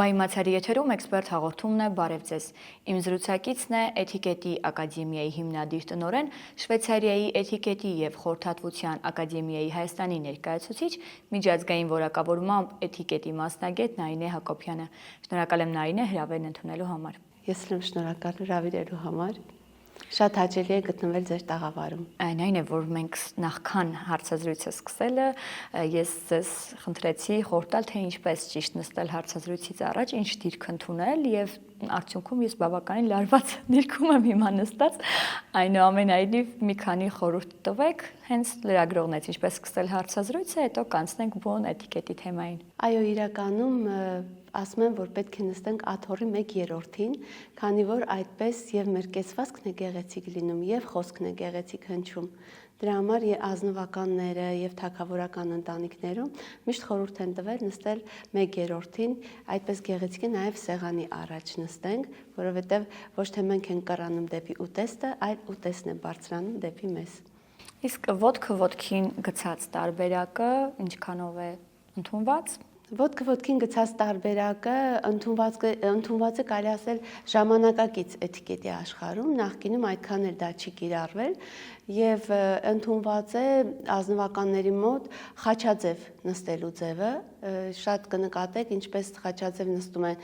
Բաբայի մացարի եթերում էքսպերտ հաղորդումն է, բարև ձեզ։ Իմ զրուցակիցն է Էթիկետի ակադեմիայի հիմնադիր տնօրեն, Շվեյցարիայի Էթիկետի եւ Խորհրդատվության ակադեմիայի Հայաստանի ներկայացուցիչ, միջազգային որակավորմամբ Էթիկետի մասնագետ Նարինե Հակոբյանը։ Շնորհակալ եմ Նարինե հրավերն ընդունելու համար։ Ես եմ շնորհակալ հրավիրելու համար։ Շատ հաճելի է գտնվել ձեր տաղավարում։ Այն է, որ մենք նախքան հարցազրույցը սկսելը ես ձեզ խնդրեցի խորհուրդ թե ինչպես ճիշտ նստել հարցազրույցից առաջ, ինչ դիրք ընդունել եւ արդյունքում ես բավականին լարված դիրքում եմ հիմա նստած, այնուամենայնիվ մի քանի խորհուրդ տվեք հենց լրագրողներից ինչպես սկսել հարցազրույցը, հետո կանցնենք բուն էթիկետի թեմային։ Այո, իրականում ասում եմ, որ պետք է նստենք աթոռի 1/3-ին, քանի որ այդպես եւ մեր կեցվածքն է գեղեցիկ լինում եւ խոսքն է գեղեցիկ հնչում։ Դրա համար ազնվականները եւ թագավորական ընտանիքներում միշտ խորհուրդ են տվել նստել 1/3-ին, այդպես գեղեցիկ է նաեւ սեղանի առաջ նստենք, որովհետեւ ոչ թե մենք ենք կռանում դեպի ուտեստը, այլ ուտեստն է բարձրանում դեպի մեզ։ Իսկ ոտքը ոտքին գցած տարբերակը ինչքանով է ընդունված։ Ոտքը ոտքին գցած տարբերակը ընդունված է կարելի ասել ժամանակակից էթիկետի աշխարհում, նախկինում այդքան էլ դա չի կիրառվել եւ ընդունված է ազնվականների մոտ խաչաձև նստելու ձևը, շատ կնկատեք ինչպես խաչաձև նստում են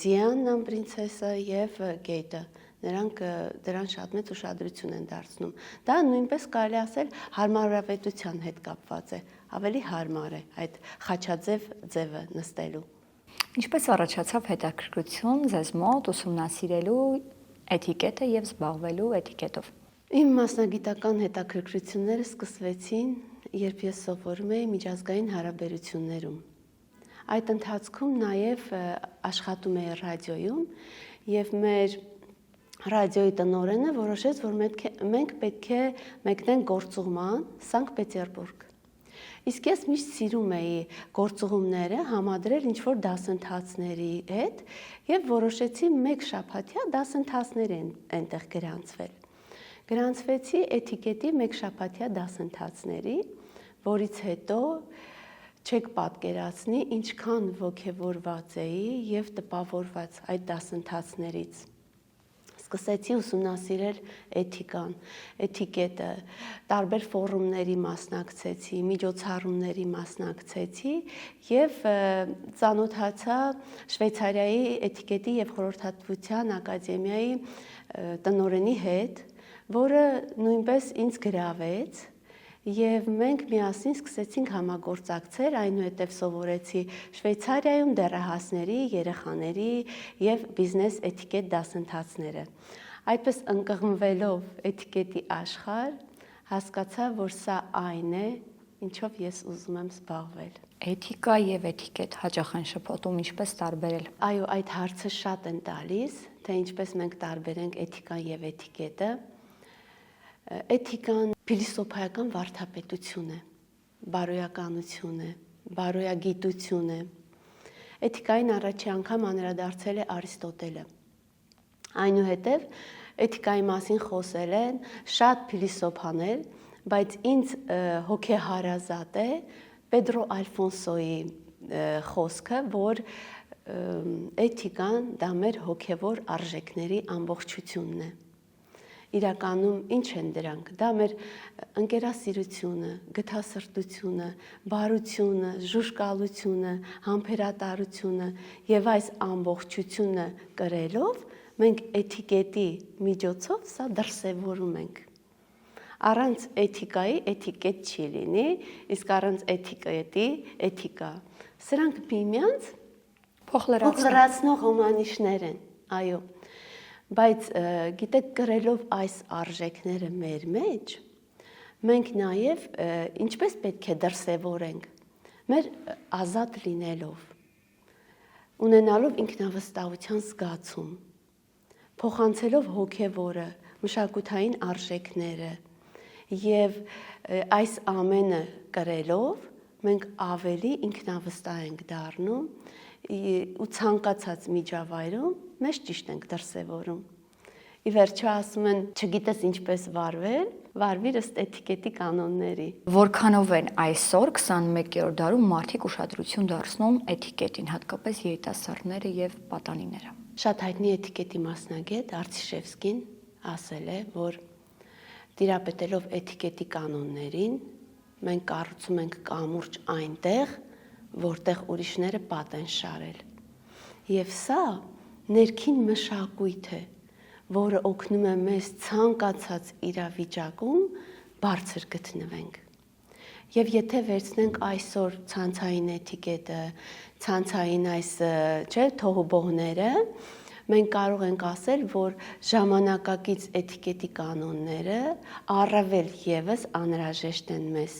Ձիաննան պրինցեսը եւ Գեյտը։ Նրանք դրան շատ մեծ ուշադրություն են դարձնում։ Դա նույնպես կարելի ասել հարմարավետության հետ կապված է, ավելի հարմար է այդ խաչաձև ձևը նստելու։ Ինչպես առաջացավ հետաքրքրություն ձեզ մոտ ուսումնասիրելու էթիկետը եւ զբաղվելու էթիկետով։ Իմ մասնագիտական հետաքրքրությունները սկսվեցին, երբ ես սովորում էի միջազգային հարաբերություններում։ Այդ ընթացքում նաեւ աշխատում էի ռադիոյում եւ մեր ռադիոյի տնօրենը որոշեց, որ մենք պետք է մեկնենք գործուղման Սանկտ Պետերբուրգ։ Իսկ ես միշտ սիրում էի գործուղումները համադրել ինչ-որ դասընթացների հետ եւ որոշեցի մեկ շաբաթյա դասընթացներ այնտեղ գրանցվել։ Գրանցվեցի էթիկետի մեկ շաբաթյա դասընթացների, որից հետո չեք պատկերացնի ինչքան ոգևորված էի եւ տպավորված այդ դասընթացներից։ Սկսեցի ուսումնասիրել էթիկան, էթիկետը, տարբեր ֆորումների մասնակցեցի, միջոցառումների մասնակցեցի եւ ծանոթացա Շվեյցարիայի Էթիկետի եւ Խորհրդատվության ակադեմիայի տնօրենի հետ, որը նույնպես ինձ գրավեց եւ մենք միասին սկսեցինք համագործակցել, այնուհետև սովորեցի Շվեյցարիայում դեռահասների, երեխաների եւ բիզնես էթիկետ դասընթացները։ Այդպես ընկղմվելով էթիկետի աշխարհ, հասկացա, որ սա այն է, ինչով ես ուզում եմ զբաղվել։ Էթիկա եւ էթիկետ հաճախ են շփոթում, ինչպես տարբերել։ Այո, այդ հարցը շատ են տալիս, թե ինչպես մենք տարբերենք էթիկան եւ էթիկետը։ Էթիկան փիլիսոփայական վարդապետություն է, բարոյականություն է, բարոյագիտություն է։ Էթիկային առաջի անգամ անդրադարձել է Արիստոտելը։ Այնուհետև էթիկայի մասին խոսել են շատ փիլիսոփաներ, բայց ինձ հոգեհարազատ է Պեդրո Ալֆոնսոյի խոսքը, որ էթիկան դա մեր հոգևոր արժեքների ամբողջությունն է։ Իրականում ինչ են դրանք։ Դա մեր ընկերասիրությունը, գթասրտությունը, բարությունը, ժուժկալությունը, համբերատարությունը եւ այս ամբողջությունը կրելով մենք էթիկետի միջոցով սա դրսևորում ենք։ Առանց էթիկայի էթիկետ չի լինի, իսկ առանց էթիկետի էթիկա։ Սրանք միմյանց փոխլրացնող հոմանիշներ են, այո։ Բայց գիտեք, կրելով այս արժեքները մեր մեջ, մենք նաև ինչպես պետք է դրսևորենք, մեր ազատ լինելով, ունենալով ինքնավստահության զգացում, փոխանցելով հոգևորը, մշակութային արժեքները եւ այս ամենը կրելով մենք ավելի ինքնավստահ ենք դառնում ու ցանկացած միջավայրում մեզ ճիշտ ենք դրսևորում։ ի վերջո ասում են, չգիտես ինչպես վարվել, վարվիր ըստ էթիկետի կանոնների։ Որքանով են այսօր 21-րդ դարում մարդիկ ուշադրություն դարձնում էթիկետին, հատկապես երիտասարդները եւ պատանիները։ Շատ հայտնի էթիկետի մասնագետ Արցիշևսկին ասել է, որ տիրապետելով էթիկետի կանոններին, մենք կառուցում ենք կամուրջ այնտեղ, որտեղ ուրիշները պատ են շարել։ Եվ սա ներքին մշակույթ է, որը օգնում է մեզ ցանկացած իրավիճակում բարձր գտնվենք։ Եվ եթե վերցնենք այսօր ցանցային էթիկետը, ցանցային այս, թողուբոհները, մենք կարող ենք ասել, որ ժամանակակից էթիկետի կանոնները առավել եւս անհրաժեշտ են մեզ,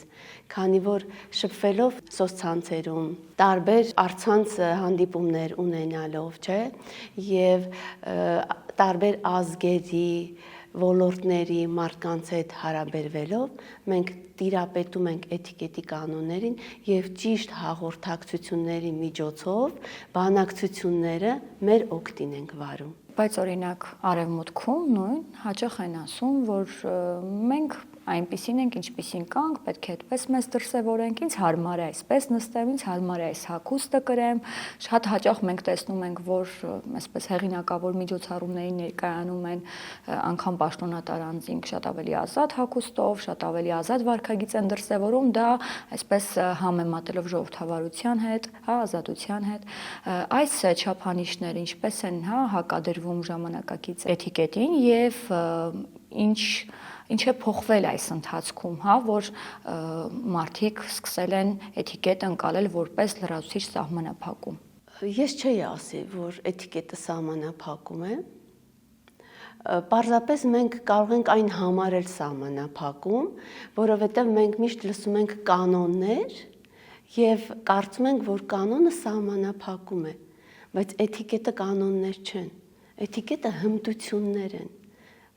քանի որ շփվելով սոցցանցերում, տարբեր առցանց հանդիպումներ ունենալով, եւ տարբեր ազգերի, ոլորտների մարդկանց հետ հարաբերվելով, մենք տիրապետում ենք էթիկետի կանոններին եւ ճիշտ հաղորդակցությունների միջոցով բանակցությունները մեր օգտին ենք վարում։ Բայց օրինակ արևմուտքում նույն հաճախ են ասում, որ մենք այնպիսին ենք, ինչպիսին կանք, պետք է այդպես մեզ դրսևորենք, ինձ հարմար է այսպես նստեմ, ինձ հարմար է այս հագուստը կրեմ։ Շատ հաճախ մենք տեսնում ենք, որ այսպես հեղինակավոր միջոցառումների ներկայանում են անգամ պաշտոնատար անձինք շատ ավելի ազատ հագուստով, շատ ավելի ազատ վարքագիծ են դրսևորում, դա այսպես համեմատելով ժողովրդավարության հետ, ազատության հետ։ Այս չափանիշները ինչպես են, հակադրվում ժամանակակից էթիկետին եւ ինչ է փոխվել այս ընթացքում, որ մարդիկ սկսել են էթիկետը ընկալել որպես լրացուցիչ սահմանափակում։ Ես չէի ասի, որ էթիկետը սահմանափակում է։ Պարզապես մենք կարող ենք այն համարել սահմանափակում, որովհետև մենք միշտ լսում ենք կանոններ եւ կարծում ենք, որ կանոնը սահմանափակում է, բայց էթիկետը կանոններ չեն։ Էթիկետը հմտություններ են,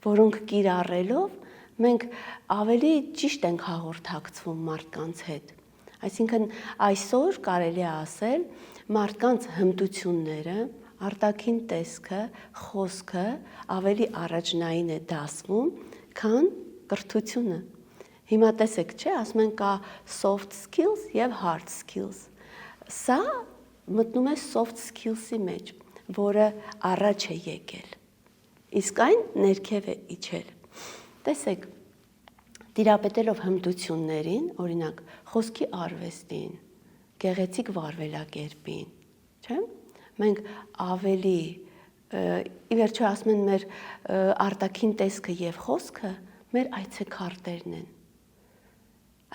որոնք կիրառելով մենք ավելի ճիշտ ենք հաղորդակցվում մարդկանց հետ։ Այսինքն այսօր կարելի է ասել մարդկանց հմտությունները, արտաքին տեսքը, խոսքը ավելի առաջնային է դասվում, քան կրթությունը։ Հիմա տեսեք, չէ, ասում են կա soft skills եւ hard skills։ Սա մտնում է soft skills-ի մեջ, որը առաջ է եկել։ Իսկ այն ներքև է իջել։ Տեսեք, տիրապետելով հմտություններին, օրինակ, խոսքի արվեստին, գեղեցիկ վարվելակերպին, չէ՞, մենք ավելի ի վերջո ասում են մեր արտաքին տեսքը եւ խոսքը մեր այցեքարտերն են։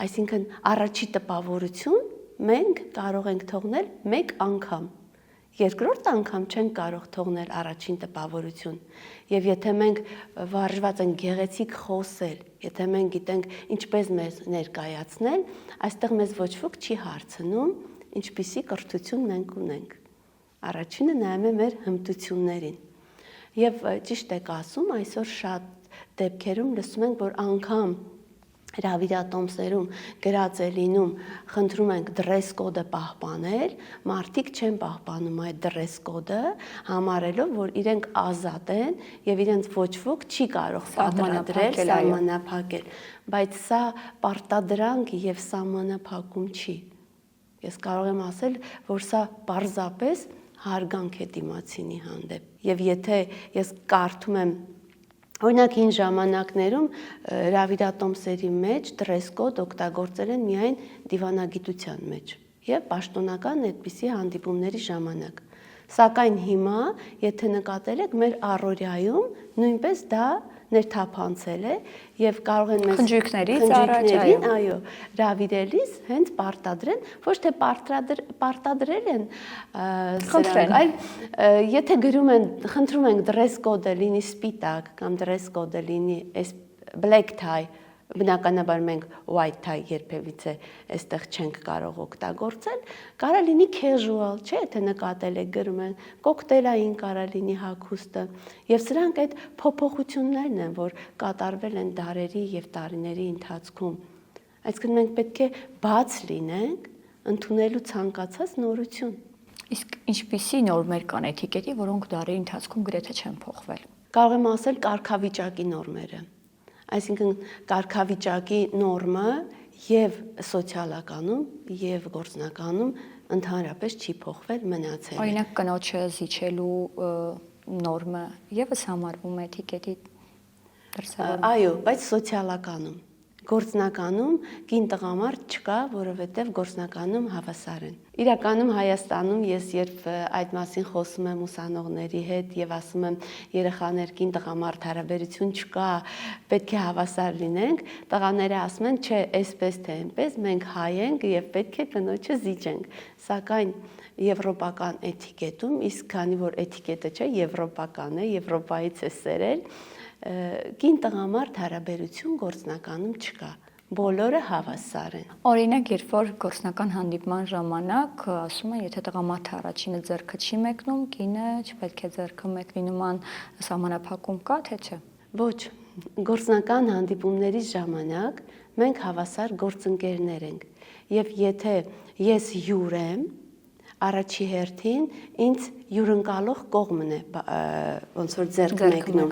Այսինքն առաջի տպավորություն մենք կարող ենք թողնել մեկ անգամ, երկրորդ անգամ չենք կարող թողնել առաջին տպավորություն։ Եվ եթե մենք վարժված ենք գեղեցիկ խոսել, եթե մենք գիտենք ինչպես մեզ ներկայացնել, այստեղ մեզ ոչ ոք չի հարցնում, ինչպիսի կրթություն մենք ունենք։ Առաջինը նայում է մեր հմտություններին։ Եվ ճիշտ եք ասում, այսօր շատ դեպքերում լսում ենք, որ անգամ հրավիրատոմսերում գրած է լինում, խնդրում ենք դրես կոդը պահպանել, մարդիկ չեն պահպանում այդ դրես կոդը, համարելով, որ իրենք ազատ են եւ իրենց ոչ ոք չի կարող պատրաստել, սահմանափակել, բայց սա պարտադրանք եւ սահմանափակում չի։ Ես կարող եմ ասել, որ սա պարզապես հարգանք է դիմացինի հանդեպ։ Եվ եթե ես կարդում եմ օրինակ հին ժամանակներում հրավիրատոմսերի մեջ դրես կոդ օգտագործել են միայն դիվանագիտության մեջ եւ պաշտոնական այդպիսի հանդիպումների ժամանակ։ Սակայն հիմա, եթե նկատել եք, մեր առօրյայում նույնպես դա ներթափանցել է եւ կարող են մեզ խնջույքներից առաջ, այո, հրավիրելիս հենց պարտադրեն, ոչ թե պարտադրել են սրանք, այլ եթե գրում են, խնդրում ենք դրես կոդը լինի սպիտակ կամ դրես կոդը լինի black tie, բնականաբար մենք white tie երբևիցե այստեղ չենք կարող օգտագործել, կարա լինի casual, չէ՞, թե նկատել եք գրում են, կոկտեյլային կարա լինի հագուստը, եւ սրանք այդ փոփոխություններն են, որ կատարվել են դարերի եւ տարիների ընթացքում։ Այսինքն մենք պետք է բաց լինենք ընդունելու ցանկացած նորություն։ Իսկ ինչպիսի նորմեր կան էթիկետի, որոնք դարերի ընթացքում գրեթե չեն փոխվել։ Կարող եմ ասել կարգավիճակի նորմերը։ Այսինքն կարգավիճակի նորմը եւ սոցիալականում եւ գործնականում ընդհանրապես չի փոխվել, մնացել է։ Օրինակ կնոջը զիջելու նորմը եւս համարվում է էթիկետի դրսևորում։ Այո, բայց սոցիալականում գործնականում կին տղամարդ չկա, որովհետև գործնականում հավասար են։ Իրականում Հայաստանում ես երբ այդ մասին խոսում եմ ուսանողների հետ եւ ասում եմ երեխաներ կին տղամարդ հարաբերություն չկա, պետք է հավասար լինենք, տղաները ասում են, չէ, այսպես թե այնպես, մենք հայ ենք եւ պետք է կնոջը զիջենք։ Սակայն եվրոպական էթիկետում, իսկ քանի որ էթիկետը չէ, եվրոպական է, Եվրոպայից է սերել, կին տղամարդ հարաբերություն գործնականում չկա, բոլորը հավասար են։ Օրինակ, երբ որ գործնական հանդիպման ժամանակ ասում են, եթե տղամարդը առաջինը ձեռքը չի մեկնում, կինը չպետք է ձեռքը մեկնի, նման սահմանափակում կա, թե չէ։ Ոչ, գործնական հանդիպումների ժամանակ մենք հավասար գործընկերներ ենք, եւ եթե ես հյուր եմ, առաջի հերթին ինձ հյուրընկալող կողմն է ոնց որ ձեռք մեկնում։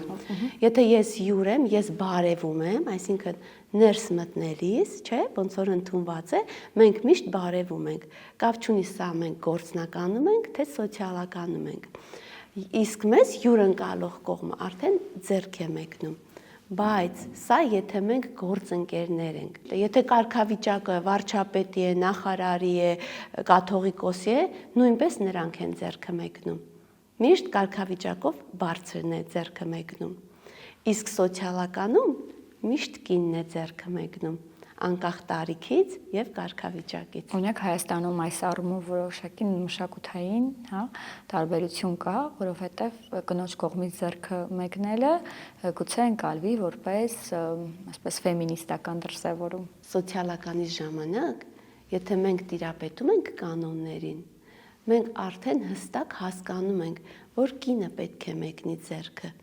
Եթե ես հյուր եմ, ես բարևում եմ, այսինքն ներս մտնելիս, չէ, ոնց որ ընդունված է, մենք միշտ բարևում ենք։ Կապ չունի սա մենք գործնականում ենք, թե սոցիալականում ենք։ Իսկ մեզ հյուրընկալող կողմը արդեն ձեռք է մեկնում։ Բայց սա եթե մենք գործընկերներ ենք, եթե կարգավիճակը վարչապետի է, նախարարի է, կաթողիկոսի է, նույնպես նրանք են ձեռքը մեկնում։ Միշտ կարգավիճակով բարձրն է ձեռքը մեկնում։ Իսկ սոցիալականում միշտ կինն է ձեռքը մեկնում, անկախ տարիքից եւ կարգավիճակից։ Օրինակ Հայաստանում այս առումով որոշակի մշակութային, տարբերություն կա, որովհետեւ կնոջ կողմից ձեռքը մեկնելը գուցե ընկալվի որպես, ասես ֆեմինիստական դրսևորում։ Սոցիալականի ժամանակ, եթե մենք տիրապետում ենք կանոններին, մենք արդեն հստակ հասկանում ենք, որ կինը պետք է մեկնի ձեռքը։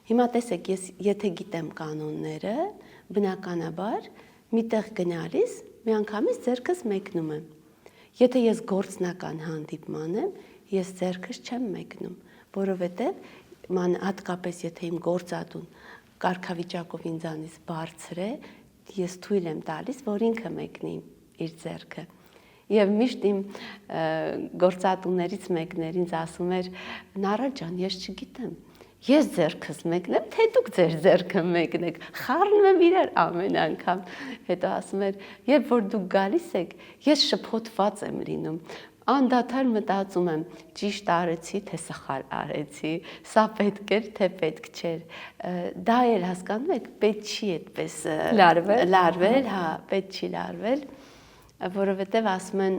Հիմա տեսեք, ես եթե գիտեմ կանոնները, բնականաբար միտեղ գնալիս միանգամից ձեռքս մեկնում եմ։ Եթե ես գործնական հանդիպման եմ, ես ձեռքս չեմ մեկնում, որովհետև հատկապես եթե իմ գործատուն կարգավիճակով ինձանից բարձր է, ես թույլ եմ տալիս, որ ինքը մեկնի իր ձեռքը։ Եվ միշտ իմ գործատուներից մեկն ինձ ասում էր. «Նարա ջան, ես չգիտեմ, ես ձեռքս մեկնեմ, թե դուք ձեր ձեռքը մեկնեք, խառնում եմ իրար ամեն անգամ»։ Հետո ասում էր. «Երբ որ դուք գալիս եք, ես շփոթված եմ լինում, անդադար մտածում եմ, ճիշտ արեցի, թե սխալ արեցի, սա պետք էր, թե պետք չէր»։ Դա էլ հասկանում եք, պետք չի այդպես լարվել, հա, պետք չի լարվել, որովհետև ասում են,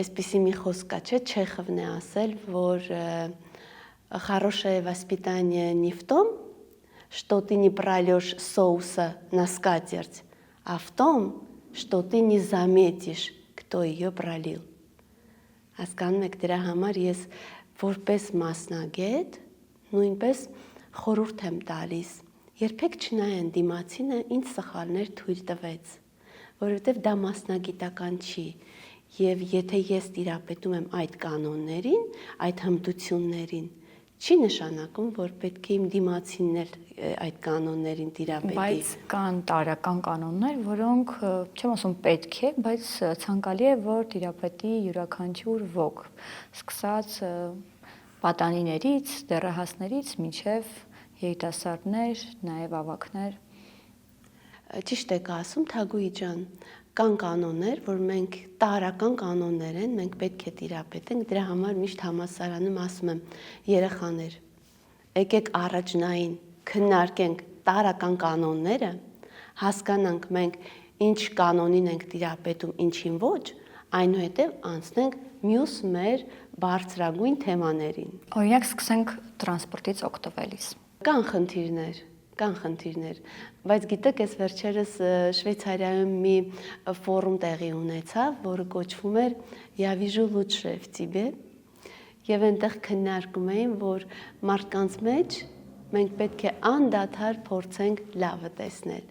այսպիսի մի խոսք կա, չէ, Չեխովն է ասել, որ хорошее воспитание не в том, что ты не прольешь соуса на скатерть, а в том, что ты не заметишь, кто ее пролил։ Հասկանում եք, դրա համար ես որպես մասնագետ նույնպես խորհուրդ եմ տալիս։ Երբեք չնայեն դիմացինը ինչ սխալներ թույլ տվեց, որովհետև դա մասնագիտական չի։ Եվ եթե ես տիրապետում եմ այդ կանոններին, այդ հմտություններին, չի նշանակում, որ պետք է իմ դիմացինն էլ այդ կանոններին տիրապետի։ Բայց կան տարրական կանոններ, որոնք, չեմ ասում պետք է, բայց ցանկալի է, որ տիրապետի յուրաքանչյուր ոք, սկսած պատանիներից, դեռահասներից մինչև երիտասարդներ, նաև ավագներ։ Ճիշտ եք ասում, Թագուհի ջան, կան կանոններ, որ մենք տարրական կանոններ են, մենք պետք է տիրապետենք, դրա համար միշտ համալսարանում ասում եմ, երեխաներ, եկեք առաջնային քննարկենք տարրական կանոնները, հասկանանք մենք ինչ կանոնին ենք տիրապետում, ինչին ոչ, այնուհետև անցնենք մյուս մեր բարձրագույն թեմաներին։ Օրինակ սկսենք տրանսպորտից օգտվելիս։ Կան խնդիրներ, բայց գիտեք, ես վերջերս Շվեյցարիայում մի ֆորում տեղի ունեցավ, որը կոչվում էր «Я вижу лучшее в тебе», եւ այնտեղ քննարկում էին, որ մարդկանց մեջ մենք պետք է անդադար փորձենք լավը տեսնել։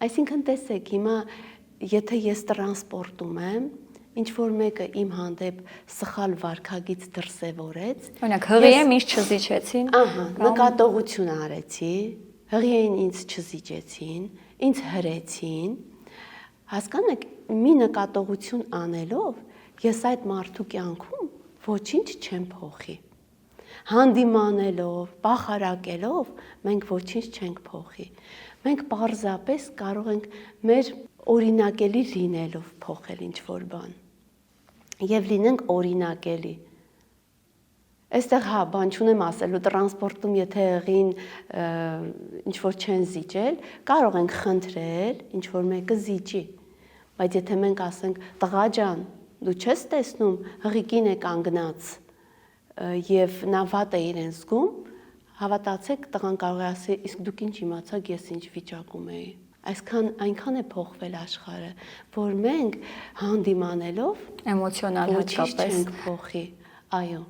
Այսինքն տեսեք, հիմա եթե ես տրանսպորտում եմ ինչ որ մեկը իմ հանդեպ սխալ վարքագիծ դրսևորեց, օրինակ հղի եմ ինձ չզիջեցին, ահա, նկատողություն արեցի, հղիային ինձ չզիջեցին, ինձ հրեցին, հասկանաք, մի նկատողություն անելով ես այդ մարդու կյանքում ոչինչ չեմ փոխի։ Հանդիմանելով, պախարակելով մենք ոչինչ չենք փոխի։ Մենք պարզապես կարող ենք մեր օրինակելի լինելով փոխել ինչ-որ բան։ Եվ լինենք օրինակելի։ Այստեղ հա, բան չունեմ ասելու, տրանսպորտում եթե եղին ինչ-որ չեն զիջել, կարող ենք խնդրել, ինչ-որ մեկը զիջի։ Բայց եթե մենք ասենք, տղա ջան, դու չես տեսնում, հղիկին է կանգնած եւ նա վատ է իրեն զգում, հավատացեք, տղան կարող է ասել, իսկ դուք ինչ իմացաք, ես ինչ վիճակում էի։ Այնքան է փոխվել աշխարհը, որ մենք հանդիմանելով էմոցիոնալ հատկապես չենք փոխի։ Այո։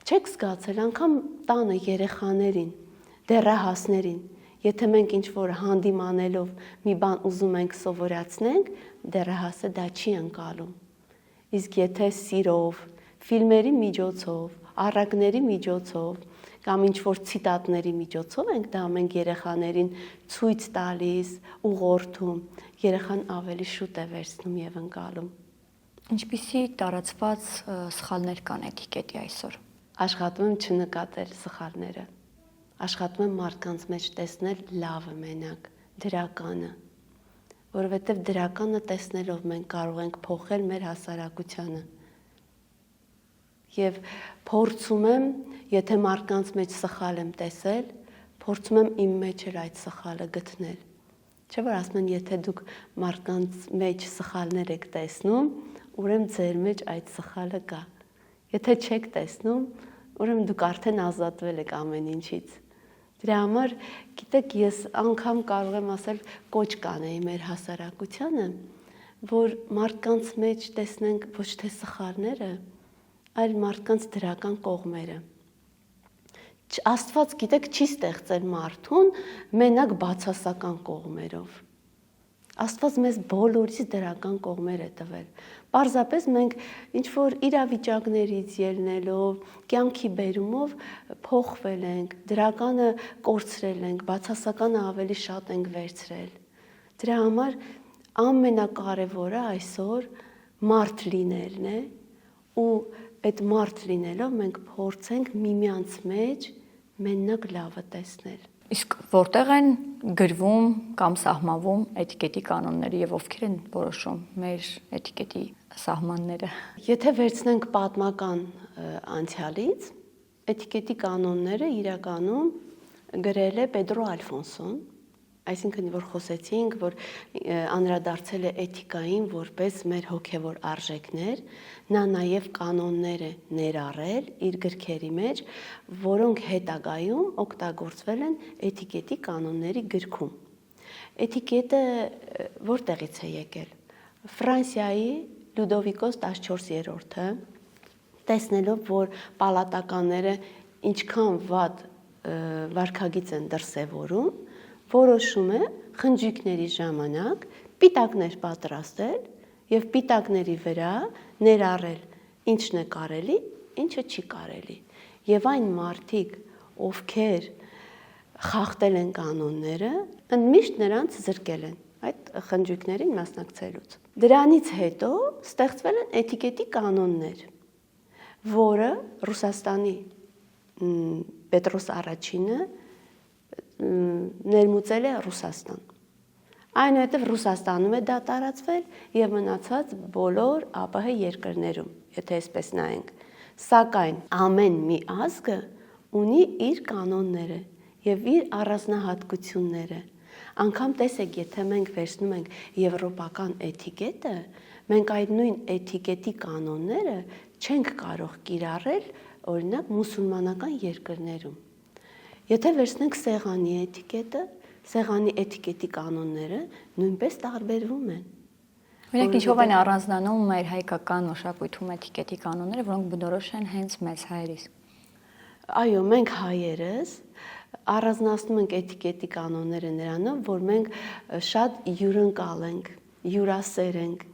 Չեք զգացել անգամ տանը երեխաներին, դեռահասներին, եթե մենք ինչ-որ հանդիմանելով մի բան ուզում ենք սովորացնենք, դեռահասը դա չի ընկալում։ Իսկ եթե սիրով, ֆիլմերի միջոցով, առակների միջոցով կամ ինչ-որ ցիտատների միջոցով ենք դա մենք երեխաներին ցույց տալիս, ուղղորդում, երեխան ավելի շուտ է վերցնում եւ ընկալում։ Ինչպիսի տարածված սխալներ կան էտիկետի այսօր։ Աշխատում եմ չնկատել սխալները։ Աշխատում եմ մարդկանց մեջ տեսնել լավը մենակ, դրականը, որովհետև դրականը տեսնելով մենք կարող ենք փոխել մեր հասարակությանը։ Եվ փորձում եմ, եթե մարդկանց մեջ սխալ եմ տեսել, փորձում եմ իմ մեջ էլ այդ սխալը գտնել։ Չէ՞ որ ասում են, եթե դուք մարդկանց մեջ սխալներ եք տեսնում, ուրեմն ձեր մեջ այդ սխալը կա։ Եթե չեք տեսնում, ուրեմն դուք արդեն ազատվել եք ամեն ինչից։ Դրա համար, գիտեք, ես անգամ կարող եմ ասել կոչ կանեի մեր հասարակությանը, որ մարդկանց մեջ տեսնենք ոչ թե սխալները, այլ մարդկանց դրական կողմերը։ Աստված, գիտեք, չի ստեղծել մարդուն մենակ բացասական կողմերով։ Աստված մեզ բոլորից դրական կողմեր է տվել։ Պարզապես մենք ինչ-որ իրավիճակներից ելնելով, կյանքի բերումով փոխվել ենք, դրականը կորցրել ենք, բացասականը ավելի շատ ենք վերցրել։ Դրա համար ամենակարևորը այսօր մարդ լինելն է ու այդ մարդ լինելով մենք փորձենք միմյանց մեջ մենակ լավը տեսնել։ Իսկ որտեղ են գրվում կամ սահմանվում էտիկետի կանոնները եւ ովքեր են որոշում մեր էտիկետի սահմանները։ Եթե վերցնենք պատմական անցյալից, էտիկետի կանոնները իրականում գրել է Պեդրո Ալֆոնսոն, այսինքն որ խոսեցինք, որ անդրադարձել է էթիկային որպես մեր հոգևոր արժեքներ, նա նաև կանոններ է ներառել իր գրքերի մեջ, որոնք հետագայում օգտագործվել են էթիկետի կանոնների գրքում։ Էթիկետը որտեղից է եկել։ Ֆրանսիայի Լյուդովիկոս 14-րդը տեսնելով, որ պալատականները ինչքան վատ վարքագիծ են դրսևորում, որոշում է խնջույքների ժամանակ պիտակներ պատրաստել եւ պիտակների վրա ներառել ինչն է կարելի, ինչը չի կարելի։ Եվ այն մարդիկ, ովքեր խախտել են կանոնները, ընդմիշտ նրանց զրկել են այդ խնջույքներին մասնակցելուց։ Դրանից հետո ստեղծվել են էթիկետի կանոններ, որը Ռուսաստանի Պետրոս առաջինը ներմուծել է Ռուսաստան։ Այնուհետև Ռուսաստանում է դա տարածվել եւ մնացած բոլոր ԱՊՀ երկրներում, եթե այսպես նայենք։ Սակայն ամեն մի ազգը ունի իր կանոնները եւ իր առանձնահատկությունները։ Անկամ տեսեք, եթե մենք վերցնում ենք եվրոպական էթիկետը, մենք այդ նույն էթիկետի կանոնները չենք կարող կիրառել, օրինակ, մուսուլմանական երկրներում։ Եթե վերցնենք սեղանի էթիկետը, սեղանի էթիկետի կանոնները նույնպես տարբերվում են։ Օրինակ, ինչով են առանձնանում մեր հայկական մշակույթում էթիկետի կանոնները, որոնք բնորոշ են հենց մեզ հայերիս։ Այո, մենք հայերս առանձնացնում ենք էթիկետի կանոնները նրանով, որ մենք շատ յուրընկալ ենք, յուրասեր ենք։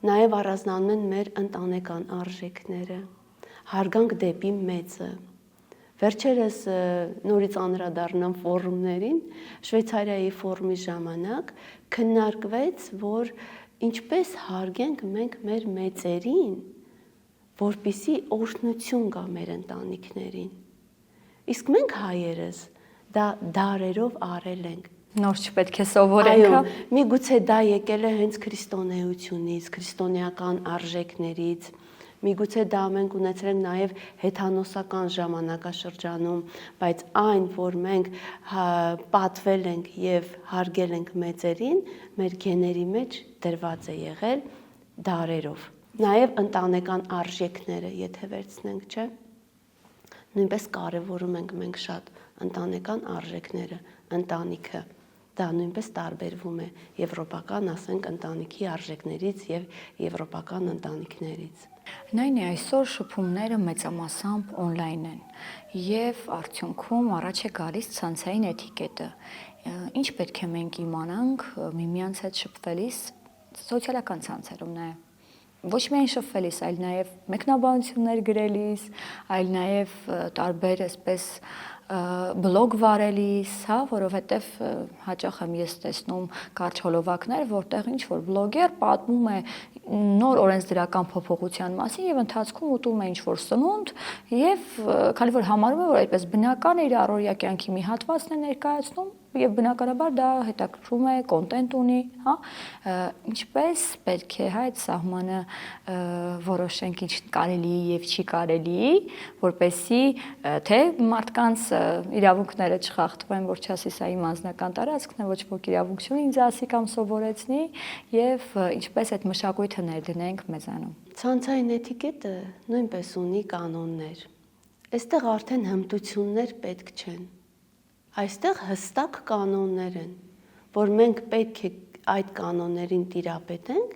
Նաև առանձնանում են մեր ընտանեկան արժեքները, հարգանք դեպի մեծը։ Վերջերս նորից անդրադառնամ ֆորումներին, Շվեյցարիայի ֆորումի ժամանակ քննարկվեց, որ ինչպես հարգենք մենք մեր մեծերին, որպեսզի օրհնություն գա մեր ընտանիքներին։ Իսկ մենք հայերս դա դարերով արել ենք։ Նոր չպետք է սովորենք, Այո, միգուցե դա եկել է հենց քրիստոնեությունից, քրիստոնեական արժեքներից, միգուցե դա մենք ունեցել ենք նաև հեթանոսական ժամանակաշրջանում, բայց այն, որ մենք պատվել ենք եւ հարգել ենք մեծերին, մեր գեների մեջ դրված է եղել դարերով։ Նաև ընտանեկան արժեքները, եթե վերցնենք, չէ՞, նույնպես կարևորում ենք մենք շատ ընտանեկան արժեքները, ընտանիքը։ Դա նույնպես տարբերվում է եվրոպական, ասենք, ընտանիքի արժեքներից եւ եվրոպական ընտանիքներից։ Նույնիսկ այսօր շփումները մեծամասամբ on-line են եւ արդյունքում առաջ է գալիս ցանցային էթիկետը։ Ինչ պետք է մենք իմանանք միմյանց հետ շփվելիս սոցիալական ցանցերում նաեւ։ Ոչ միայն շփվելիս, այլ նաեւ մեկնաբանություններ գրելիս, այլ նաեւ տարբեր այսպես բլոգ վարելիս, հա, որովհետև հաճախ եմ ես տեսնում կարճ հոլովակներ, որտեղ ինչ որ բլոգեր պատմում է նոր օրենսդրական փոփոխության մասին եւ ընթացքում ուտում է ինչ որ սնունդ եւ քանի որ համարում է որ այդպես բնական է իր առօրյա կյանքի մի հատվածն է ներկայացնում եւ բնականաբար դա հետաքրքրում է կոնտենտ ունի, հա, ինչպես պետք է հա այդ սահմանը որոշենք ինչ կարելի եւ չի կարելի, որպեսզի թե մարդկանց իրավունքները չխախտվեն, որ չասի սա իմ անձնական տարածքն է, ոչ ոք իրավունք չունի ինձ ասի կամ սովորեցնի եւ ինչպես այդ մշակույթը ներդնենք մեզանում։ Ցանցային էթիկետը նույնպես ունի կանոններ։ Այստեղ արդեն հմտություններ պետք չեն։ Այստեղ հստակ կանոններ են, որ մենք պետք է այդ կանոններին տիրապետենք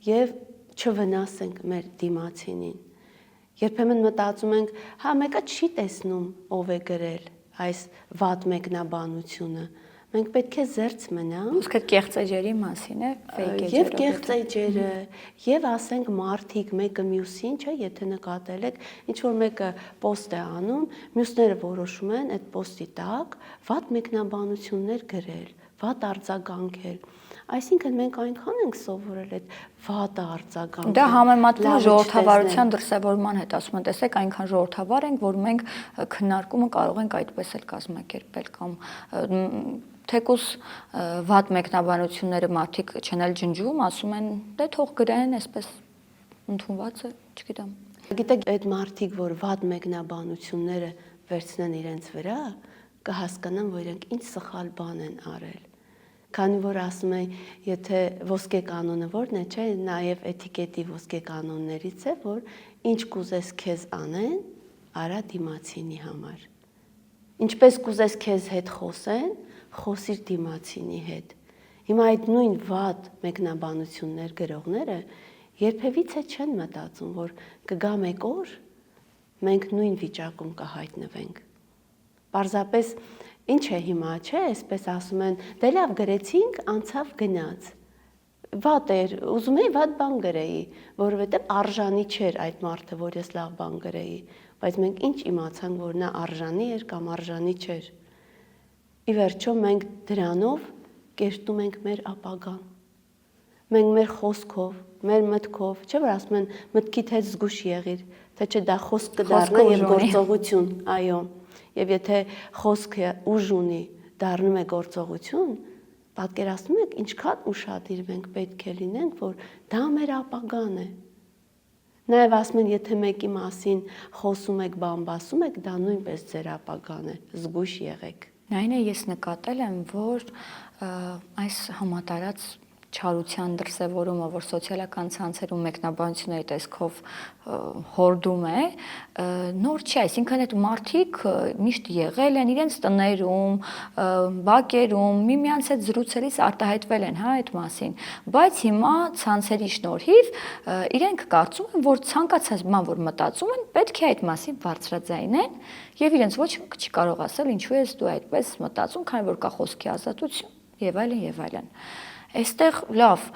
եւ չվնասենք մեր դիմացինին։ Երբեմն մտածում ենք, հա մեկը չի տեսնում ով է գրել այս վատ մեկնաբանությունը։ Մենք պետք է զերծ մնանք։ Իսկ այդ կեղծ էջերի մասին է, fake էջերը։ Եվ կեղծ էջերը, եւ ասենք մարդիկ մեկը մյուսին, չէ, եթե նկատել եք, ինչ որ մեկը post է անում, մյուսները որոշում են այդ post-ի տակ վատ մեկնաբանություններ գրել, վատ արձագանքել։ Այսինքն մենք այնքան ենք սովորել այդ վատ արձագանքը։ Դա համեմատվում է ժողովրդավարության դրսևորման հետ, ասում են, տեսեք, այնքան ժողովրդավար ենք, որ մենք քննարկումը կարող ենք այդպես էլ կազմակերպել կամ թեկուզ վատ մեկնաբանությունները մարդիկ չեն էլ ջնջում, ասում են, դե թող գրեն, այսպես ընդունված է, չգիտեմ։ Գիտեք, այդ մարդիկ, որ վատ մեկնաբանությունները վերցնեն իրենց վրա, կհասկանան, որ իրենք ինչ սխալ բան են արել։ Քանի որ ասում են, եթե ոսկե կանոնը որն է, չէ, նաև էթիկետի ոսկե կանոններից է, որ ինչ կուզես քեզ անեն, արա դիմացինի համար։ Ինչպես կուզես քեզ հետ խոսեն, խոսիր դիմացինի հետ։ Հիմա այդ նույն վատ մեկնաբանություններ գրողները երբևիցե չեն մտածում, որ կգա մեկ օր մենք նույն վիճակում կհայտնվենք։ Պարզապես ինչ է հիմա, չէ, այսպես ասում են, դե լավ գրեցինք, անցավ գնաց։ Վատ էր, ուզում էի վատ բան գրեի, որովհետև արժանի չէր այդ մարդը, որ ես լավ բան գրեի, բայց մենք ինչ իմացանք, որ նա արժանի էր կամ արժանի չէր։ Ի վերջո մենք դրանով կերտում ենք մեր ապագան։ Մենք մեր խոսքով, մեր մտքով, չէ՞ որ ասում են մտքիդ հետ զգուշ եղիր, թե չէ դա խոսք կդառնա եւ գործողություն, այո։ Եվ եթե խոսքը ուժ ունի, դառնում է գործողություն, պատկերացնում եք ինչքան ուշադիր մենք պետք է լինենք, որ դա մեր ապագան է։ Նաև ասում են, եթե մեկի մասին խոսում եք, բամբասում եք, դա նույնպես ձեր ապագան է, զգույշ եղեք։ Նայնը ես նկատել եմ, որ այս համատարած չարության դրսևորումը, որ սոցիալական ցանցերում մեկնաբանությունների տեսքով հորդում է, նոր չի, այսինքն այդ մարդիկ միշտ եղել են իրենց տներում, բակերում, միմյանց հետ զրուցելիս արտահայտվել են, հա, այդ մասին, բայց հիմա ցանցերի շնորհիվ իրենք կարծում են, որ ցանկացած բան, որ մտածում են, պետք է այդ մասին բարձրաձայնեն եւ իրենց ոչ ոք չի կարող ասել ինչու ես դու այդպես մտածում, քանի որ կա խոսքի ազատություն։ եւ այլն եւ այլն։ Այստեղ լավ,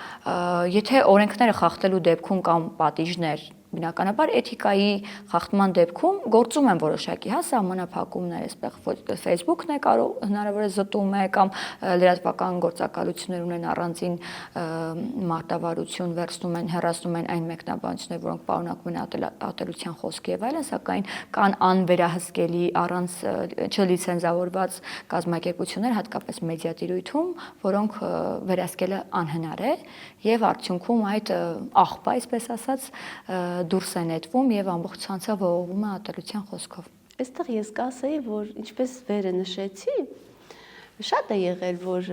եթե օրենքները խախտելու դեպքում կամ պատիժներ բնականաբար էթիկայի խախտման դեպքում գործում են որոշակի սահմանափակումներ, այսպես Facebook-ն է կարող հնարավոր է զտում է կամ լրատվական գործակալություններ ունեն առանձին մարտավարություն վերցնում են, հեռացնում են այն մեկնաբանություններ, որոնք պարունակում են ատելության խոսք եւ այլն, սակայն կան անվերահսկելի առանց չլիցենզավորված կազմակերպություններ, հատկապես մեդիատիրույթում, որոնք վերահսկելը անհնար է եւ արդյունքում այդ աղբը, այսպես ասած, դուրս է նետվում եւ ամբողջ ցանցը ողողվում է ատելության խոսքով։ Այստեղ ես կասեի, որ ինչպես վերը նշեցի, շատ է եղել, որ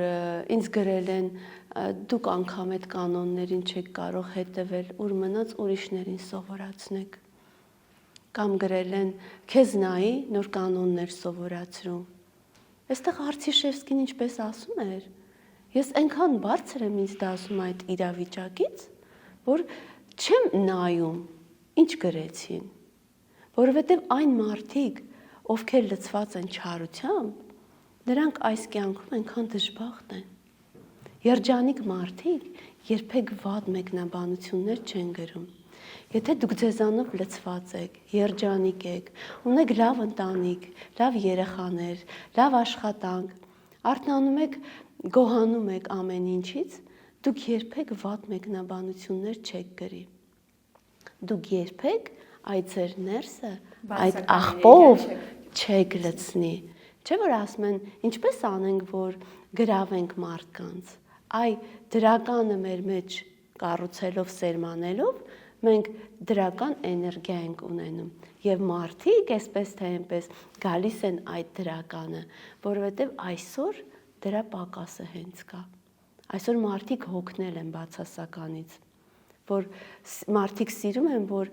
ինձ գրել են դուք անգամ այդ կանոններին չեք կարող հետևել, ուր մնաց ուրիշներին սովորացնեք։ Կամ գրել են քեզ նայի նոր կանոններ սովորացրու։ Այստեղ Արցիշևսկին ինչպես ասում էր, ես այնքան բարձր եմ ինձ դասում այդ իրավիճակից, որ չեմ նայում, ինչ գրեցին, որովհետև այն մարդիկ, ովքեր լցված են չարությամբ, նրանք այս կյանքում այնքան դժբախտ են։ Երջանիկ մարդիկ երբեք վատ մեկնաբանություններ չեն գրում։ Եթե դուք ձեզանով լցված եք, երջանիկ եք, ունեք լավ ընտանիք, լավ երեխաներ, լավ աշխատանք, արթնանում եք, գոհանում եք ամեն ինչից, դուք երբեք վատ մեկնաբանություններ չեք գրի։ Դուք երբեք այդ ձեր ներսը այդ աղբով չեք լցնի։ Չէ՞ որ ասում են, ինչպես անենք, որ գրավենք մարդկանց։ Այ դրականը մեր մեջ կառուցելով, սերմանելով, մենք դրական էներգիա ենք ունենում եւ մարդիկ այսպես թե այնպես գալիս են այդ դրականը, որովհետեւ այսօր դրա պակասը հենց կա։ Այսօր մարդիկ հոգնել են բացասականից, որ մարդիկ սիրում են, որ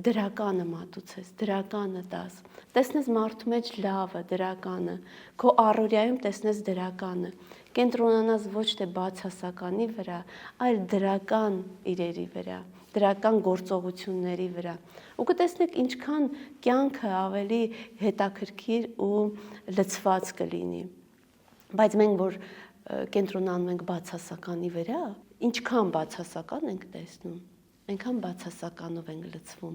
դրականը մատուցես, դրականը տաս, տեսնես մարդու մեջ լավը, դրականը, քո առօրյայում տեսնես դրականը, կենտրոնանաս ոչ թե բացասականի վրա, այլ դրական իրերի վրա, դրական գործողությունների վրա։ Ու կտեսնեք ինչքան կյանքը ավելի հետաքրքիր ու լցված կլինի։ Բայց մենք որ կենտրոնանում ենք բացասականի վրա, ինչքան բացասական ենք տեսնում, այնքան բացասականով ենք լցվում։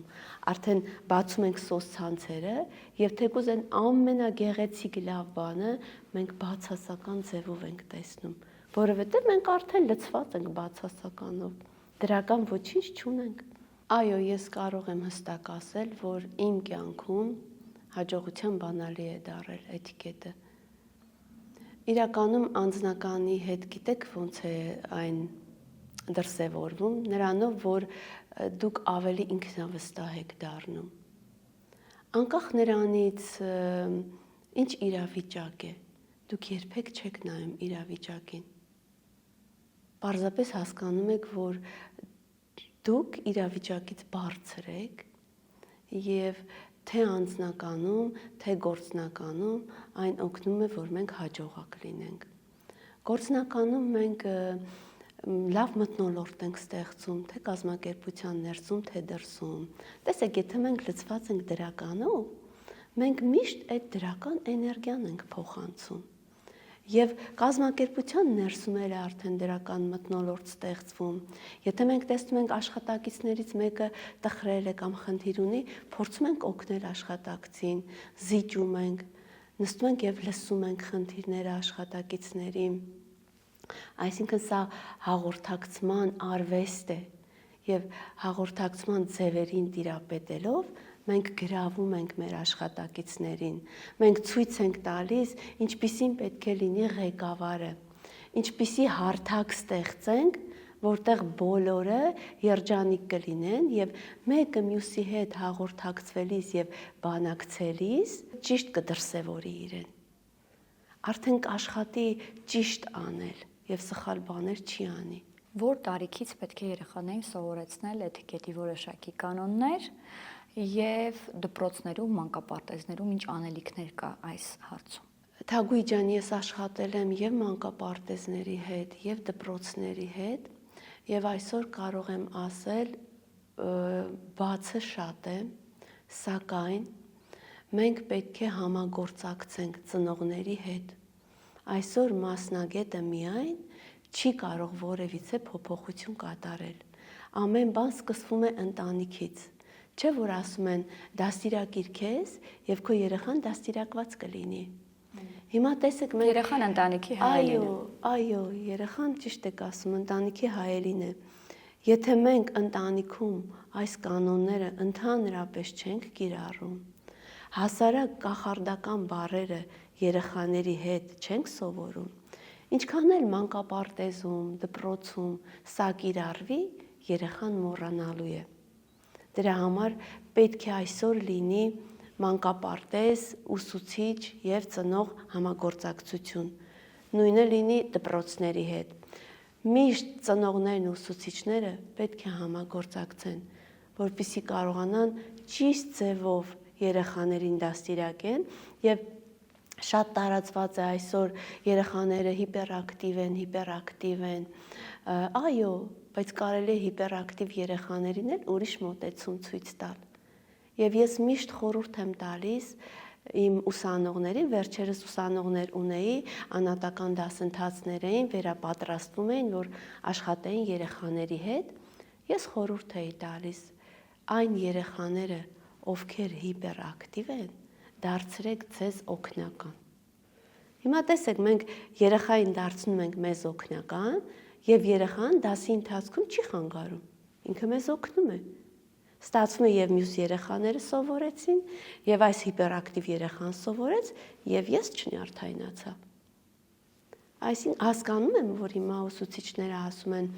Արդեն բացում ենք սոցցանցերը եւ թեկուզ այն ամենագեղեցիկ լավ բանը մենք բացասական ձևով ենք տեսնում, որովհետեւ մենք արդեն լցված ենք բացասականով, դրական ոչինչ չունենք։ Այո, ես կարող եմ հստակ ասել, որ իմ կյանքում հաջողության բանալի է դարել էթիկետը։ Իրականում անձնականի հետ գիտեք ոնց է այն դրսևորվում, նրանով, որ դուք ավելի ինքնավստահ եք դառնում։ Անկախ նրանից, ինչ իրավիճակ է, դուք երբեք չեք նայում իրավիճակին։ Պարզապես հասկանում եք, որ դուք իրավիճակից բարձր եք եւ թե անձնականում, թե գործնականում այն օգնում է, որ մենք հաջողակ լինենք։ Գործնականում մենք լավ մթնոլորտ ենք ստեղծում, թե կազմակերպության ներսում, թե դրսում։ Տեսեք, եթե մենք լցված ենք դրականով, մենք միշտ այդ դրական էներգիան ենք փոխանցում։ Եվ կազմակերպության ներսում էլ արդեն դրական մթնոլորտ ստեղծվում։ Եթե մենք տեսնում ենք աշխատակիցներից մեկը տխրել է կամ խնդիր ունի, փորձում ենք օգնել աշխատակցին, զիջում ենք, նստում ենք եւ լսում ենք խնդիրները աշխատակիցների։ Այսինքն սա հաղորդակցման արվեստ է եւ հաղորդակցման ձևերին տիրապետելով մենք գրավում ենք մեր աշխատակիցներին, մենք ցույց ենք տալիս, ինչպիսին պետք է լինի ղեկավարը, ինչպիսի հարթակ ստեղծենք, որտեղ բոլորը երջանիկ կլինեն եւ մեկը մյուսի հետ հաղորդակցվելիս եւ բանակցելիս ճիշտ կդրսևորի իրեն։ Արդեն կաշխատի ճիշտ անել եւ սխալ բաներ չի անի։ Որ տարիքից պետք է երեխաներին սովորեցնել էթիկետի որոշակի կանոններ եւ դպրոցներում, մանկապարտեզներում ինչ անելիքներ կա այս հարցում։ Թագուհի ջան, ես աշխատել եմ եւ մանկապարտեզների հետ, եւ դպրոցների հետ, եւ այսօր կարող եմ ասել, բացը շատ է, սակայն մենք պետք է համագործակցենք ծնողների հետ, Այսօր մասնագետը միայն չի կարող որևիցե փոփոխություն կատարել։ Ամեն բան սկսվում է ընտանիքից։ Չէ՞ որ ասում են դաստիարակիր քեզ եւ քո երեխան դաստիարակված կլինի։ Հիմա տեսեք մենք Երեխան ընտանիքի հայելին է։ Այո, երեխան ճիշտ եք ասում, ընտանիքի հայելին է։ Եթե մենք ընտանիքում այս կանոնները ընդհանրապես չենք կիրառում, հասարակ կախարդական բառերը երեխաների հետ չենք սովորում, ինչքան էլ մանկապարտեզում, դպրոցում սա կիրառվի, երեխան մոռանալու է։ Դրա համար պետք է այսօր լինի մանկապարտեզ, ուսուցիչ եւ ծնող համագործակցություն։ Նույնը լինի դպրոցների հետ։ Միշտ ծնողներն ու ուսուցիչները պետք է համագործակցեն, որպեսզի կարողանան ճիշտ ձևով երեխաներին դաստիարակեն եւ շատ տարածված է այսօր երեխաները հիպերակտիվ են։ Այո, բայց կարելի է հիպերակտիվ երեխաներին էլ ուրիշ մոտեցում ցույց տալ։ Եվ ես միշտ խորհուրդ եմ տալիս իմ ուսանողներին, վերջերս ուսանողներ ունեի, անհատական դասընթացներ էին, վերապատրաստվում էին, որ աշխատեին երեխաների հետ, ես խորհուրդ էի տալիս այն երեխաները, ովքեր հիպերակտիվ են, դարձրեք ձեզ օգնական։ Հիմա տեսեք, մենք երեխային դարձնում ենք մեզ օգնական, եւ երեխան դասի ընթացքում չի խանգարում, ինքը մեզ օգնում է։ Ստացվում է եւ մյուս երեխաները սովորեցին, եւ այս հիպերակտիվ երեխան սովորեց, եւ ես չնյարդայնացա։ Այսինքն հասկանում եմ, որ հիմա ուսուցիչները ասում են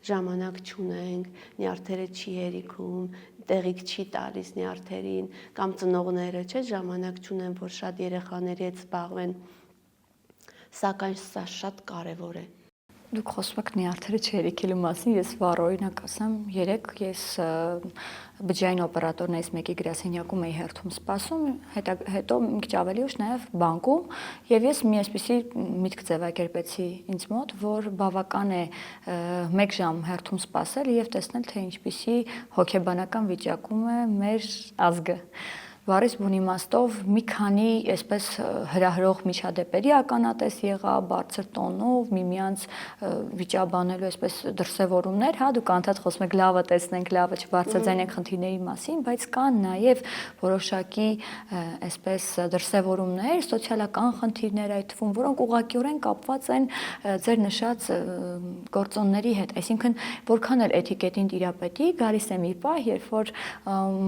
ժամանակ չունենք, նյարդերը չի հերիքում, տեղիք չի տալիս նյարդերին, կամ ծնողները չէ ժամանակ չունեն, որ շատ երեխաների հետ զբաղվեն, սակայն սա շատ կարեւոր է։ Դուք խոսում եք նյարդերը չհերիքելու մասին, ես վառ օրինակ ասեմ, երեք ես բջջային օպերատորներից մեկի գրասենյակում էի հերթում սպասում, հետո մի քիչ ավելի ուշ նաև բանկում, եւ ես մի այսպիսի միտք ձևակերպեցի ինձ մոտ, որ բավական է 1 ժամ հերթում սպասել եւ տեսնել, թե ինչպիսի հոգեբանական վիճակում է մեր ազգը։ Վառից բուն իմաստով մի քանի այսպես հրահրող միջադեպերի ականատես եղա, բարձր տոնով, միմյանց վիճաբանելու այսպես դրսևորումներ, հա, դուք անդադ խոսում եք լավը տեսնենք, լավը չբարձրաձայնենք խնդիրների մասին, բայց կան նաև որոշակի այսպես դրսևորումներ, սոցիալական խնդիրներ այդ թվում, որոնք ուղղակիորեն կապված են ձեր նշած գործոնների հետ, այսինքն որքան էլ էթիկետին տիրապետի, գալիս է մի պահ, երբ որ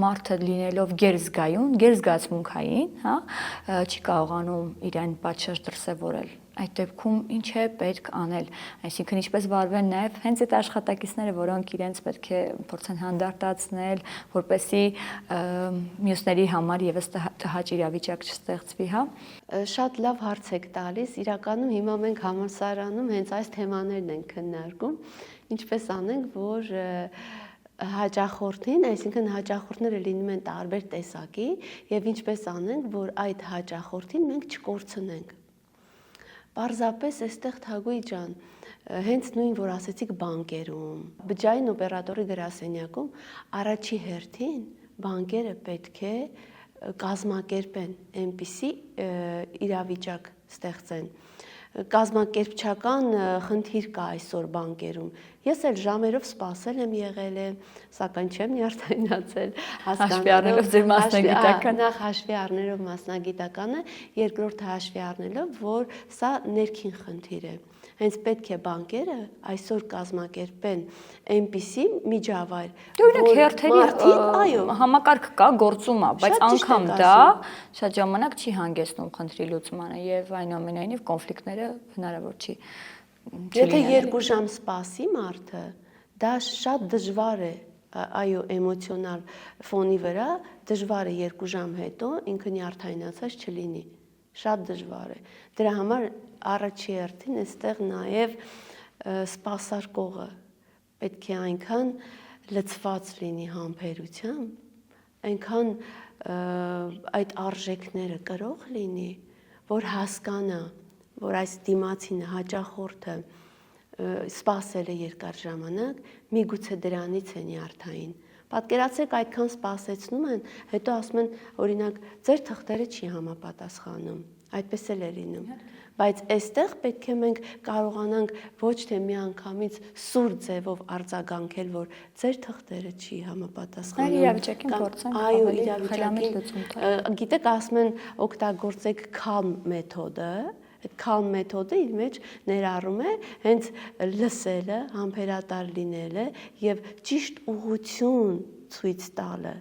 մարդը լինելով գերզգայուն գերզգացմունքային, հա, չի կարողանում իրեն պատշաճ դրսևորել։ Այդ դեպքում ինչ է պետք անել, այսինքն ինչպես վարվել նաև հենց այդ աշխատակիցները, որոնք իրենց պետք է փորձեն հանդարտացնել, որպեսզի մյուսների համար եւս տհաճ իրավիճակ չստեղծվի, հա։ Շատ լավ հարց եք տալիս, իրականում հիմա մենք համալսարանում հենց այս թեմաներն ենք քննարկում, ինչպես անենք, որ հաճախորդին, այսինքն հաճախորդները լինում են տարբեր տեսակի եւ ինչպես անենք, որ այդ հաճախորդին մենք չկորցնենք։ Պարզապես այստեղ Թագուի ջան, հենց նույն որ ասեցիք բանկերում, բջջային օպերատորի գրասենյակում առաջի հերթին բանկերը պետք է կազմակերպեն այնպիսի իրավիճակ ստեղծեն։ Կազմակերպչական խնդիր կա այսօր բանկերում։ Ես էլ ժամերով սպասել եմ եղել եմ, սակայն չեմ նյարդայնացել, հաշվի առնելով ձեր մասնագիտական։ Նախ հաշվի առնելով մասնագիտականը, երկրորդը հաշվի առնելով, որ սա ներքին խնդիր է։ Հենց պետք է բանկերը այսօր կազմակերպեն այնպիսի միջավայր, որ հերթերի համակարգ կա, գործում է, բայց անգամ դա շատ ժամանակ չի հանգեցնում խնդրի լուծմանը եւ այնուամենայնիվ կոնֆլիկտները հնարավոր չի։ Եթե 2 ժամ սպասի մարդը, դա շատ դժվար է, այո, էմոցիոնալ ֆոնի վրա դժվար է 2 ժամ հետո ինքը նյարդայնացած չլինի։ Շատ դժվար է։ Դրա համար առաջի հերթին այստեղ նաև սպասարկողը պետք է այնքան լցված լինի համբերությամբ, այնքան այդ արժեքները կրող լինի, որ հասկանա, որ այս դիմացինը հաճախորդը սպասել է երկար ժամանակ, միգուցե դրանից է նյարդային։ Պատկերացրեք այդքան սպասեցնում են, հետո ասում են, օրինակ, ձեր թղթերը չի համապատասխանում, այդպես էլ է լինում։ Բայց այստեղ պետք է մենք կարողանանք ոչ թե միանգամից սուր ձևով արձագանքել, որ ձեր թղթերը չի համապատասխանում։ Իրավիճակին փորձենք ավելի խելամիտ լուծում տալ։ Գիտեք, ասում են օգտագործեք calm մեթոդը։ Այդ calm մեթոդը իր մեջ ներառում է հենց լսելը, համբերատար լինելը եւ ճիշտ ուղղություն ցույց տալը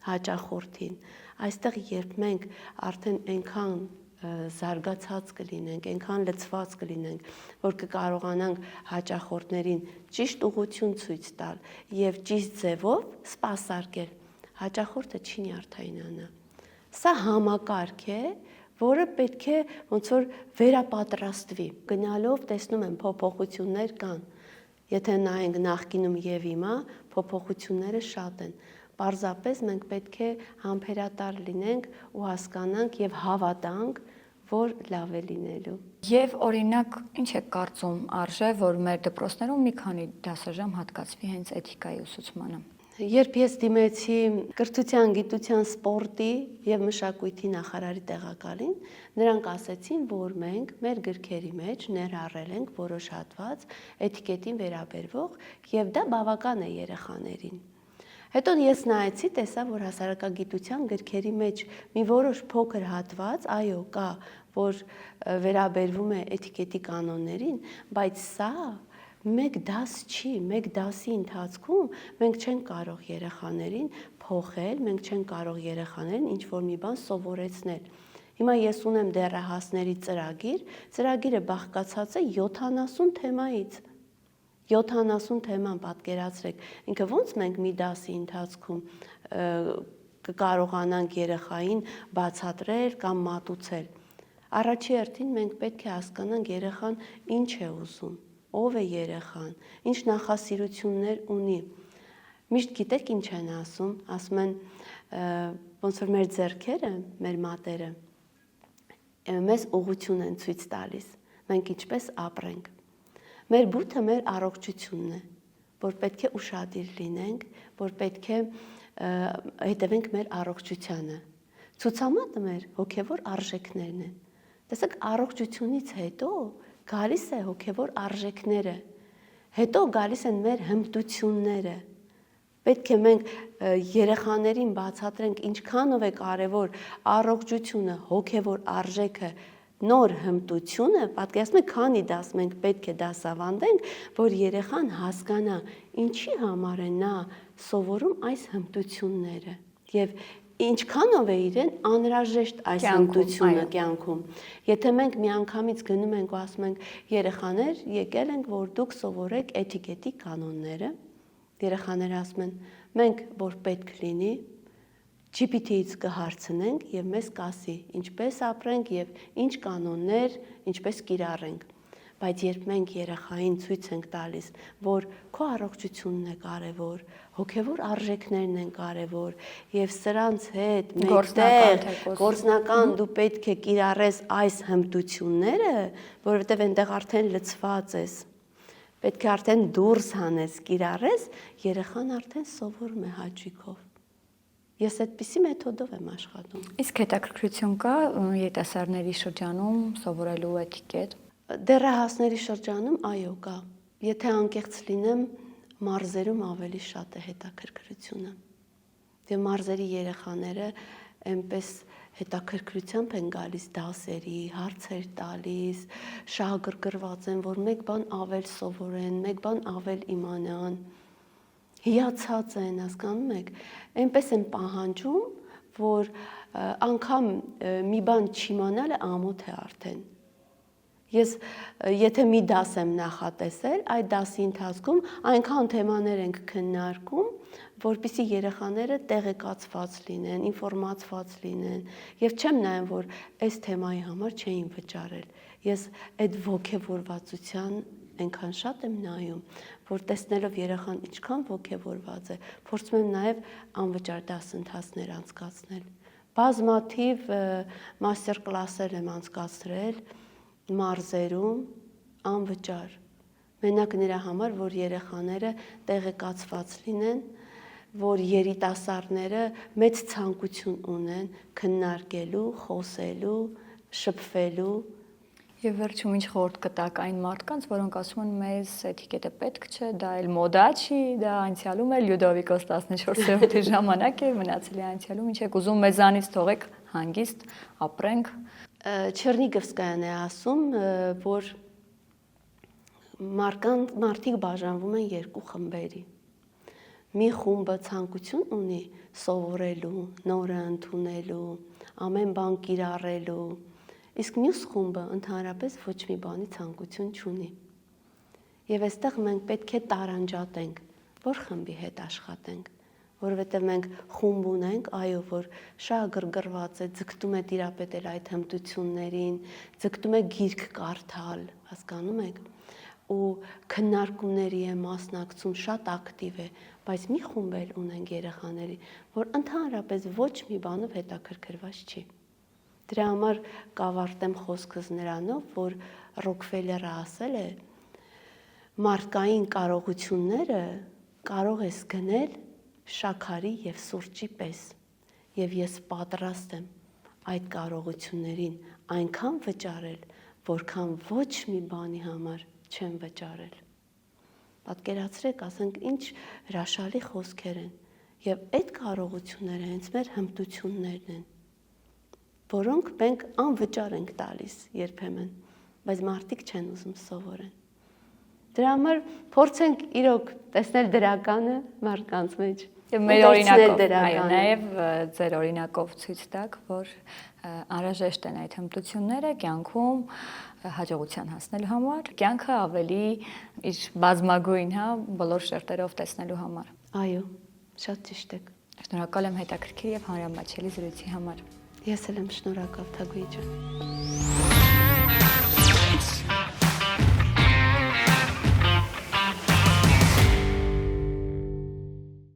հաճախորդին։ Այստեղ երբ մենք արդեն այնքան զարգացած կլինենք, այնքան լցված կլինենք, որ կկարողանանք հաճախորդներին ճիշտ ուղղություն ցույց տալ եւ ճիշտ ձևով սպասարկել, հաճախորդը չի նյարդայնանա։ Սա համակարգ է, որը պետք է ոնց որ վերապատրաստվի։ Գնալով տեսնում եմ փոփոխություններ կան։ Եթե նայենք նախկինում եւ հիմա, փոփոխությունները շատ են։ Պարզապես մենք պետք է համբերատար լինենք ու հասկանանք եւ հավատանք, որ լավ է լինելու։ Եվ օրինակ, ինչ է կարծում արժե, որ մեր դպրոցներում մի քանի դասաժամ հատկացվի հենց էթիկայի ուսուցմանը։ Երբ ես դիմեցի կրթության, գիտության, սպորտի եւ մշակույթի նախարարի տեղակալին, նրանք ասեցին, որ մենք մեր գրքերի մեջ ներառել ենք որոշ հատված էթիկետին վերաբերվող եւ դա բավական է երեխաներին։ Հետո ես նայեցի, տեսա, որ հասարակագիտության գրքերի մեջ մի որոշ փոքր հատված, այո, կա, որ վերաբերվում է էթիկետի կանոններին, բայց սա մեկ դաս չի, մեկ դասի ընթացքում մենք չենք կարող երեխաներին փոխել, մենք չենք կարող երեխաներին ինչ-որ մի բան սովորեցնել։ Հիմա ես ունեմ դեռահասների ծրագիր, ծրագիրը բաղկացած է 70 թեմայից։ 70 թեման պատկերացրեք, ինքը ոնց մենք մի դասի ընթացքում կկարողանանք երեխային բացատրել կամ մատուցել։ Առաջի հերթին մենք պետք է հասկանանք երեխան ինչ է ուզում, ով է երեխան, ինչ նախասիրություններ ունի։ Միշտ գիտեք ինչ են ասում են ոնց որ մեր ձեռքերը, մեր մատերը մեզ ուղղություն են ցույց տալիս, մենք ինչպես ապրենք։ Մեր բութը մեր առողջությունն է, որ պետք է ուշադիր լինենք, որ պետք է հետևենք մեր առողջությանը։ Ցուցամատը մեր հոգևոր արժեքներն են։ Տեսեք, առողջությունից հետո գալիս է հոգևոր արժեքները, հետո գալիս են մեր հմտությունները։ Պետք է մենք երեխաներին բացատրենք ինչքանով է կարևոր առողջությունը, հոգևոր արժեքը, նոր հմտությունը, պատկերացնում եք, քանի դաս մենք պետք է դասավանդենք, որ երեխան հասկանա ինչի համար է նա սովորում այս հմտությունները եւ ինչքանով է իրեն անհրաժեշտ այս հմտությունը կյանքում։ Եթե մենք միանգամից գնում ենք ու ասում ենք երեխաներ, եկել ենք, որ դուք սովորեք էթիկետի կանոնները, երեխաները ասում են մենք որ պետք լինի GPT-ից կհարցնենք եւ մեզ կասի ինչպես ապրենք եւ ինչ կանոններ, ինչպես կիրառենք։ Բայց երբ մենք երեխային ցույց ենք տալիս, որ քո առողջությունն է կարևոր, հոգևոր արժեքներն են կարևոր եւ սրանց հետ մեկտեղ գործնական դու պետք է կիրառես այս հմտությունները, որովհետեւ այնտեղ արդեն լցված ես։ Պետք է արդեն դուրս հանես, կիրառես, երեխան արդեն սովորում է հաճույքով։ Ես այդպիսի մեթոդով եմ աշխատում։ Իսկ հետաքրքրություն կա երիտասարդների շրջանում սովորելու էթիկետ։ Դեռահասների շրջանում այո կա։ Եթե անկեղծ լինեմ, մարզերում ավելի շատ է հետաքրքրությունը։ Դե մարզերի երեխաները այնպես հետաքրքրությամբ են գալիս դասերի, հարցեր տալիս, շահագրգռված են, որ մեկ բան ավել սովորեն, մեկ բան ավել իմանան։ Հիացած են, հասկանում եք, այնպես են պահանջում, որ անգամ մի բան չիմանալը ամոթ է արդեն։ Ես եթե մի դաս եմ նախատեսել, այդ դասի ընթացքում այնքան թեմաներ ենք քննարկում, որպեսզի երեխաները տեղեկացված լինեն, ինֆորմացված լինեն, եւ չեմ նայում, որ այս թեմայի համար չէին վճարել։ Ես այդ ոգևորվածության այնքան շատ եմ նայում, որ տեսնելով երեխան ինչքան ոգևորված է, փորձում եմ նաև անվճար դասընթացներ անցկացնել։ Բազմաթիվ մաստեր կլասեր եմ անցկացրել մարզերում անվճար։ Մենակ նրա համար, որ երեխաները տեղեկացված լինեն, որ երիտասարդները մեծ ցանկություն ունեն քննարկելու, խոսելու, շփվելու։ Եվ վերջում ինչ խորհուրդ կտաք այն մարդկանց, որոնք ասում են մեզ էթիկետը պետք չէ, դա էլ մոդա չի, դա անցյալում է Լյուդովիկոս 14-րդի ժամանակ է, մնացել է անցյալում, ինչ եք ուզում մեզանից թողեք հանգիստ ապրենք։ Չերնիգովսկայան է ասում, որ մարդիկ բաժանվում են երկու խմբերի։ Մի խումբը ցանկություն ունի սովորելու, նորը ընդունելու, ամեն բան կիրառելու, իսկ մյուս խումբը ընդհանրապես ոչ մի բանի ցանկություն չունի։ Եվ այստեղ մենք պետք է տարանջատենք, որ խմբի հետ աշխատենք, որովհետև մենք խումբ ունենք, այո, որ շատ գրգռված է, ձգտում է տիրապետել այդ հմտություններին, ձգտում է գիրք կարդալ, հասկանում եք, ու քննարկումների է մասնակցում, շատ ակտիվ է, բայց մի խումբ էլ ունենք երեխաների, որ ընդհանրապես ոչ մի բանով հետաքրքրված չի։ Դրա համար կավարտեմ խոսքս նրանով, որ Ռոքֆելերը ասել է. մարդկային կարողությունները կարող ես գնել շաքարի եւ սուրճի պես, եւ ես պատրաստ եմ այդ կարողություններին այնքան վճարել, որքան ոչ մի բանի համար չեմ վճարել։ Պատկերացրեք, ասենք ինչ հրաշալի խոսքեր են, եւ այդ կարողությունները հենց մեր հմտություններն են, որոնք մենք անվճար ենք տալիս երբեմն, բայց մարդիկ չեն ուզում սովորեն։ Դրա համար փորձենք իրոք տեսնել դրականը մարդկանց մեջ։ Եվ մեր օրինակով, այո, նաև ձեր օրինակով ցույց տաք, որ անհրաժեշտ են այդ հմտությունները կյանքում հաջողության հասնելու համար, կյանքը ավելի իր բազմագույն, բոլոր շերտերով տեսնելու համար։ Այո, շատ ճիշտ եք։ Շնորհակալ եմ հետաքրքիր եւ հանրամատչելի զրույցի համար։ Ես էլ եմ շնորհակալ, Թագուհի ջան։